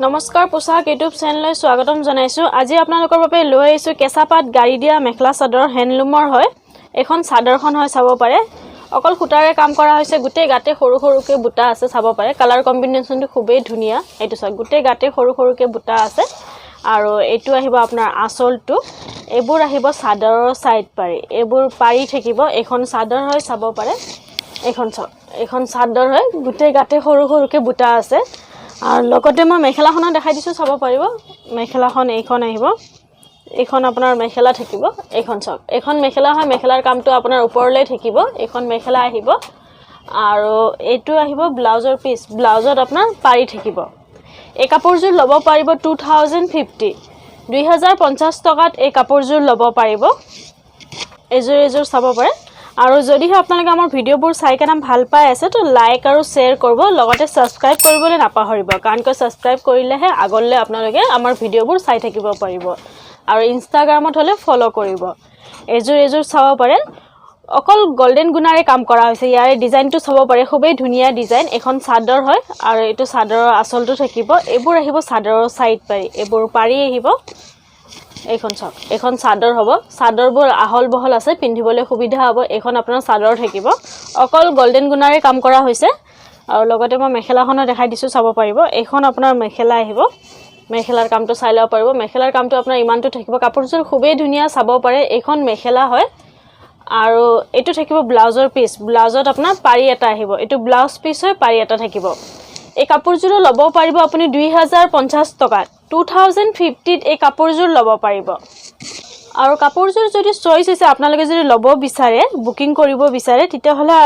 নমস্কাৰ পোশাক ইউটিউব চেনেললৈ স্বাগতম জনাইছো আজি আপোনালোকৰ বাবে লৈ আহিছো কেঁচা পাট গাড়ী দিয়া মেখেলা চাদৰ হেণ্ডলুমৰ হয় এখন চাদৰখন হয় চাব পাৰে অকল খুটাৰে কাম কৰা হৈছে গুটে গাতে সৰু সৰুকে বুটা আছে চাব পাৰে কালাৰ কম্বিনেশনটো খুবেই ধুনিয়া এটো চাওক গুটে গাতে সৰু সৰুকে বুটা আছে আৰু এটো আহিব আপোনাৰ আসলটো এবোৰ আহিব চাদৰৰ সাইড পাৰি এবোৰ পাৰি থাকিব এখন চাদৰ হয় চাব পাৰে এখন চাদৰ হয় গুটে গাতে সৰু সৰুকে বুটা আছে আৰ লগতে মই মেখেলাখন দেখাই দিছো চাব পাৰিব মেখেলাখন এইখন আহিব এইখন আপোনাৰ মেখেলা থাকিব এইখন চাওক এখন মেখেলা হয় মেখেলাৰ কামটো আপোনাৰ ওপৰলৈ থাকিব এখন মেখেলা আহিব আৰু এটো আহিব ব্লাউজৰ পিস ব্লাউজত আপোনাৰ পাৰি থাকিব এই কাপোৰজোৰ লব পাৰিব 2050 2050 টকাত এই কাপোৰজোৰ লব পাৰিব এজোৰ চাব পাৰে আৰু যদি আপোনালোকে আমাৰ ভিডিওবোৰ চাই কেনে ভাল পাই আছে তো লাইক আৰু শেয়াৰ কৰিব লগতে সাবস্ক্ৰাইব কৰিবলৈ নাপাহৰিব কাৰণ ক সাবস্ক্ৰাইব কৰিলেহে আগলৈ আপোনালোকে আমাৰ ভিডিওবোৰ চাই থাকিব পাৰিব আৰু ইনষ্টাগ্ৰামত হলে ফলো কৰিব এজোৰ চাব পাৰে অকল গোল্ডেন গুণাৰে কাম কৰা হৈছে ইয়াৰে ডিজাইনটো চাব পাৰে খুবেই ধুনিয়া ডিজাইন এখন চাদৰ হয় আৰু এটো চাদৰৰ আসলটো থাকিব এবোৰ আহিব চাদৰৰ সাইড পাৰি এবোৰ পাৰি আহিব এখন চাদৰ হ'ব চাদৰবোৰ আহল বহল আছে পিন্ধিবলৈ সুবিধা হ'ব এখন আপোনাৰ চাদৰ থাকিব অকল গোল্ডেন গুণাৰে কাম কৰা হৈছে আৰু লগতে মই মেখেলাখন দেখাই দিছো চাব পাৰিব এখন আপোনাৰ মেখেলা আহিব মেখেলাৰ কামটো চাই লব পাৰিব মেখেলাৰ কামটো আপোনাৰ ইমানটো থাকিব কাপোৰজোৰ খুবেই ধুনিয়া চাব পাৰে এখন মেখেলা হয় আৰু এটো থাকিব ব্লাউজৰ পিস ব্লাউজত আপোনাৰ পাৰি এটা আহিব এটো ব্লাউজ পিস হয় পাৰি এটা থাকিব এই কাপোৰজোৰ লব পাৰিব আপুনি 2050 টকাত 2050 এই কাপোৰজোৰ লব পাৰিব আৰু কাপোৰজোৰ যদি চইচ হৈছে আপোনালোকে যদি লব বিচাৰে বুকিং কৰিব বিচাৰে তেতিয়া হলে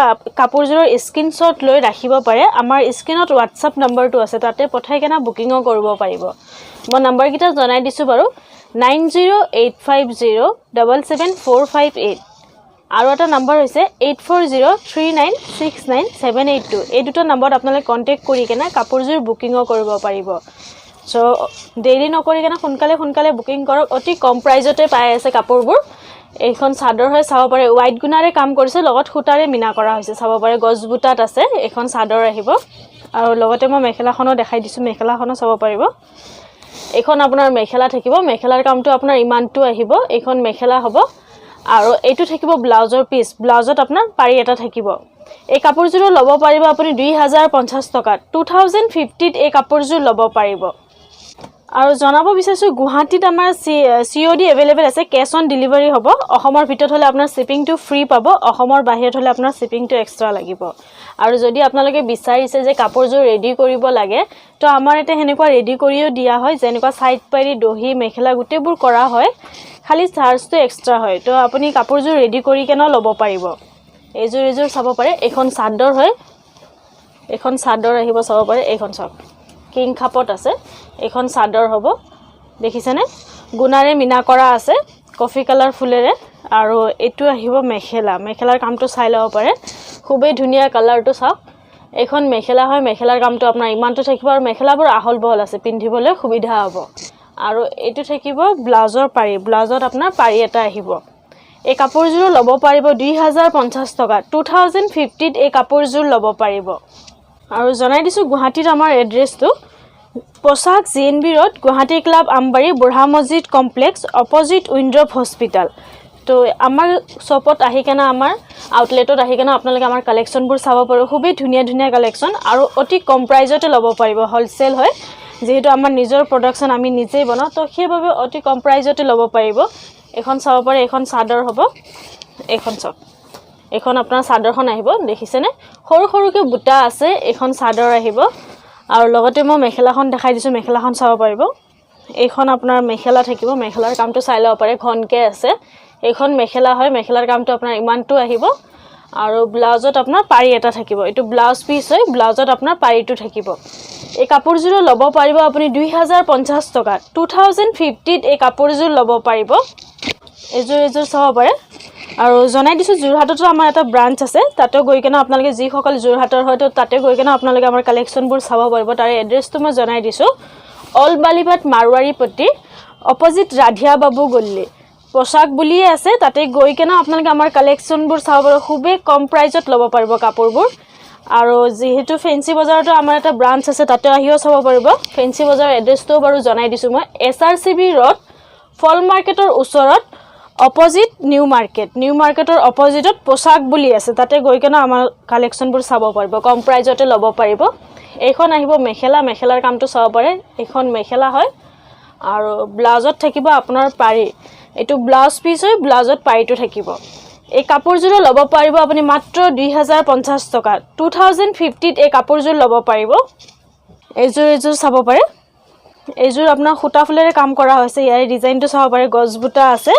কাপোৰজোৰৰ স্ক্ৰিনশ্বট লৈ ৰাখিব পাৰে আমাৰ স্ক্ৰিনত WhatsApp নম্বৰটো আছে তাতে পঠাই কেনা বুকিংও কৰিব পাৰিব মই নম্বৰ কিটা জনাই দিছো বাৰু 9085077458 আৰু এটা নম্বৰ হৈছে 8403969782 এই দুটা নম্বৰত আপোনালোকে কন্টাক্ট কৰি কেনা কাপোৰজোৰ বুকিংও কৰিব পাৰিব সো দেৰি নকৰি কেনা সোনকালে বুকিং কৰক অতি কম প্ৰাইজতে পাই আছে কাপোৰবোৰ এইখন চাদৰ হয় চাব পাৰে হোৱাইট গুণাৰে কাম কৰিছে লগত খুটাৰে মিনা কৰা হৈছে চাব পাৰে গজবুটাত আছে এখন চাদৰ আহিব আৰু লগতে মই মেখেলাখনো দেখাই দিছো মেখেলাখনো চাব পাৰিব এখন আপোনাৰ মেখেলা থাকিব মেখেলাৰ কামটো আপোনাৰ ইমানটো আহিব এখন মেখেলা হ'ব আৰু এটো থাকিব ব্লাউজৰ পিস ব্লাউজত আপোনাৰ পাৰি এটা থাকিব এই কাপোৰজোৰ লব পাৰিব আপুনি 2050 টকাত 2050 এই কাপোৰজোৰ লব পাৰিব আৰু জনাব বিচাৰিছো গুৱাহাটীত আমাৰ COD अवेलेबल আছে কেশ অন ডেলিভাৰী হ'ব অসমৰ ভিতৰত হলে আপোনাৰ শিপিংটো ফ্ৰী পাব অসমৰ বাহিৰত হলে আপোনাৰ শিপিংটো এক্সট্ৰা লাগিব আৰু যদি আপোনালোকে বিচাৰিছে যে কাপোৰজোৰ ৰেডি কৰিব লাগে তো আমাৰ এটা হেনেকুৱা ৰেডি কৰিও দিয়া হয় যেনেকুৱা সাইড পাৰি দহি মেখেলা গুটেবোৰ কৰা হয় খালি চাৰ্জটো এক্সট্ৰা হয় তো আপুনি কাপোৰজোৰ ৰেডি কৰি কেনে লব পাৰিব এজোৰ চাব পাৰে এখন চাদৰ হয় এখন চাদৰ আহিব চাব পাৰে এখন চাওক কিং খাপত আছে এখন চাদৰ হ'ব দেখিছেনে গুণাৰে মিনা কৰা আছে কফি কালাৰ ফুলেৰে আৰু এটো আহিব মেখেলাৰ কামটো চাই লব পাৰে খুবেই ধুনিয়া কালাৰটো চাওক এখন মেখেলা হয় মেখেলাৰ কামটো আপোনাৰ ইমানটো থাকিব আৰু মেখেলাবোৰ আহল বহল আছে পিন্ধিবলৈ সুবিধা হ'ব আৰু এটো থাকিব ব্লাউজৰ পাৰি ব্লাউজত আপোনাৰ পাৰি এটা আহিব এই কাপোৰজোৰ লব পাৰিব 2050 টকা 2050 এই কাপোৰজোৰ লব পাৰিব আৰু জনাই দিছো গুৱাহাটীত আমাৰ এড্ৰেছটো পোশাক GNB Road Guwahati club Ambari বুঢ়া মছজিদ কমপ্লেক্স অপোজিট উইন্ড্ৰপ হস্পিটাল তো আমাৰ শপত আহি কেনা আমাৰ আউটলেটত আহি কেনা আপোনালোকে আমাৰ কালেকশনবোৰ চাব পাৰিব খুবেই ধুনিয়া কালেকশন আৰু অতি কম প্ৰাইজতে লব পাৰিব হোলসেল হয় যেহেতু আমাৰ নিজৰ প্ৰডাকশন আমি নিজেই বনাও তো সেইভাবে অতি কম প্ৰাইজতে লব পাৰিব এখন চাব পাৰে এখন চাদৰ হ'ব এখন চাওক এখন আপোনাৰ চাদৰখন আহিব দেখিছেনে সৰুকে বুটা আছে এখন চাদৰ আহিব আৰু লগতে মই মেখেলাখন দেখাই দিছো মেখেলাখন চাব পাৰিব এইখন আপোনাৰ মেখেলা থাকিব মেখেলাৰ কামটো চাই লব পাৰে ঘনকে আছে এইখন মেখেলা হয় মেখেলাৰ কামটো আপোনাৰ ইমানটো আহিব আৰু ব্লাউজত আপোনাৰ পাৰি এটা থাকিব এটো ব্লাউজ পিস হয় ব্লাউজত আপোনাৰ পাৰিটো থাকিব এই কাপোৰজোৰ লব পাৰিব আপুনি 2050 টকা 2050 এই কাপোৰজোৰ লব পাৰিব এজোৰ চাব পাৰে আৰু জনাই দিছো জুৰহাটতো আমাৰ এটা ব্ৰাঞ্চ আছে তাতে গৈ কেনে আপোনালোকে যি সকল জুৰহাটৰ হয়তো তাতে গৈ কেনে আপোনালোকে আমাৰ কালেকশনবোৰ চাব পাৰিব তাৰ এড্ৰেছটো মই জনাই দিছো অল বালিবাট মাৰৱাৰী পট্টি অপোজিট ৰাধিয়া বাবু গল্লি পোশাক বুলিয়ে আছে তাতে গৈ কেনে আপোনালোকে আমাৰ কালেকশনবোৰ চাব পাৰিব খুবেই কম প্ৰাইজত লব পাৰিব কাপোৰবোৰ আৰু যেহেতু ফেন্সি বজাৰটো আমাৰ এটা ব্ৰাঞ্চ আছে তাতে আহিও চাব পাৰিব ফেন্সি বজাৰ এড্ৰেছটো বাৰু জনাই দিছো মই SRCB ৰোড ফল মাৰ্কেটৰ ওচৰত অপজিট নিউ মাৰ্কেটৰ অপজিটত পোশাক বুলি আছে তাতে গৈ কেনে আমাৰ কালেকচনবোৰ চাব পাৰিব কম প্ৰাইজতে ল'ব পাৰিব এইখন আহিব মেখেলাৰ কামটো চাব পাৰে এইখন মেখেলা হয় আৰু ব্লাউজত থাকিব আপোনাৰ পাৰি এটো ব্লাউজ পিস হয় ব্লাউজত পাৰিটো থাকিব এই কাপোৰজোৰ ল'ব পাৰিব আপুনি মাত্ৰ 2050 টকা 2050 ত এই কাপোৰজোৰ ল'ব পাৰিব এইজোৰ চাব পাৰে এইজোৰ আপোনাৰ খুটা ফুলেৰে কাম কৰা হৈছে ইয়াৰ ডিজাইনটো চাব পাৰে গজ বুটা আছে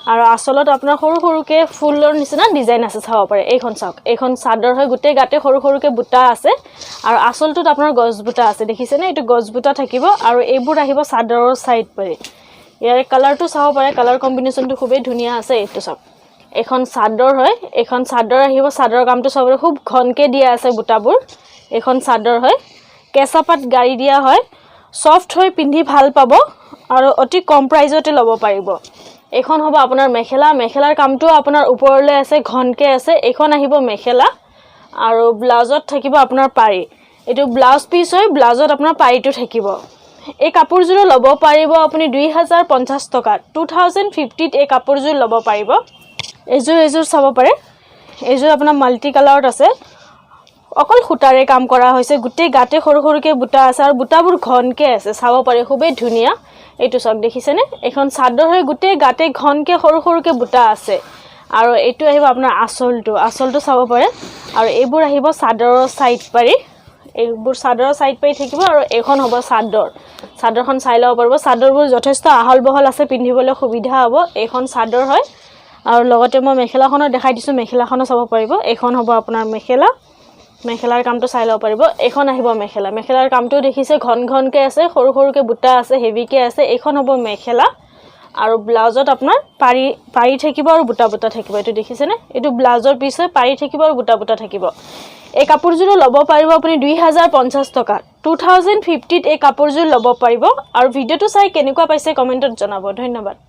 আৰু আসলত আপোনাৰ সৰুকে ফুলৰ নিচিনা ডিজাইন আছে চাব পাৰে এইখন চাওক এইখন চাদৰ হয় গুটে গাতে সৰুকে বুটা আছে আৰু আসলটোত আপোনাৰ গজ বুটা আছে দেখিছে নে এটো গজ বুটা থাকিব আৰু এইবোৰ আহিব চাদৰৰ সাইড পাৰি ইয়াৰ কালাৰটো চাব পাৰে কালাৰ কম্বিনেশনটো খুবেই ধুনিয়া আছে এইটো চাওক এখন চাদৰ হয় এখন চাদৰ আহিব চাদৰ কামটো চাব খুব ঘনকে দিয়া আছে বুটাবোৰ এখন চাদৰ হয় কেঁচা পাত গাড়ি দিয়া হয় সফট হয় পিন্ধি ভাল পাব আৰু অতি কম প্ৰাইজতে ল'ব পাৰিব এখন হ'ব আপোনাৰ মেখেলাৰ কামটো আপোনাৰ ওপৰলৈ আছে ঘনকে আছে এখন আহিব মেখেলা আৰু ব্লাউজত থাকিব আপোনাৰ পাৰি এটো ব্লাউজ পিস হয় ব্লাউজত আপোনাৰ পাৰিটো থাকিব এই কাপোৰজোৰ ল'ব পাৰিব আপুনি 2050 টকা 2050 ত এই কাপোৰজোৰ ল'ব পাৰিব এইজোৰ চাব পাৰে এইজোৰ আপোনাৰ মাল্টি কালাৰত আছে অকল খুটাৰে কাম কৰা হৈছে গুটে গাতে সৰুকে বুটা আছে আৰু বুটাবোৰ ঘনকে আছে চাব পাৰে খুবেই ধুনিয়া এইটো চাওক দেখিছে নে এখন চাদৰ হয় গুটে গাতে ঘনকে সৰুকে বুটা আছে আৰু এইটো আহিব আপোনাৰ আসলটো চাব পাৰে আৰু এইবোৰ আহিব চাদৰৰ সাইড পাৰি এইবোৰ চাদৰৰ সাইড পাৰি থাকিব আৰু এখন হ'ব চাদৰখন চাই লব পাৰিব চাদৰবোৰ যথেষ্ট আহল বহল আছে পিন্ধিবলৈ সুবিধা হ'ব এইখন চাদৰ হয় আৰু লগতে মই মেখেলাখনো দেখাই দিছো মেখেলাখনো চাব পাৰিব এখন হ'ব আপোনাৰ মেখেলাৰ কামটো চাই লব পাৰিব এখন আহিব মেখেলাৰ কামটো দেখিছে ঘনকে আছে সৰুকে বুটা আছে হেভিকে আছে এখন হ'ব মেখেলা আৰু ব্লাউজত আপোনাৰ পাৰি থাকিব আৰু বুটা থাকিব এটো দেখিছে নে এটো ব্লাউজৰ পিস হয় পাৰি থাকিব আৰু বুটা থাকিব এই কাপোৰজোৰ ল'ব পাৰিব আপুনি 2050 টকা 2050 ত এই কাপোৰজোৰ ল'ব পাৰিব আৰু ভিডিওটো চাই কেনেকুৱা পাইছে কমেন্টত জনাব ধন্যবাদ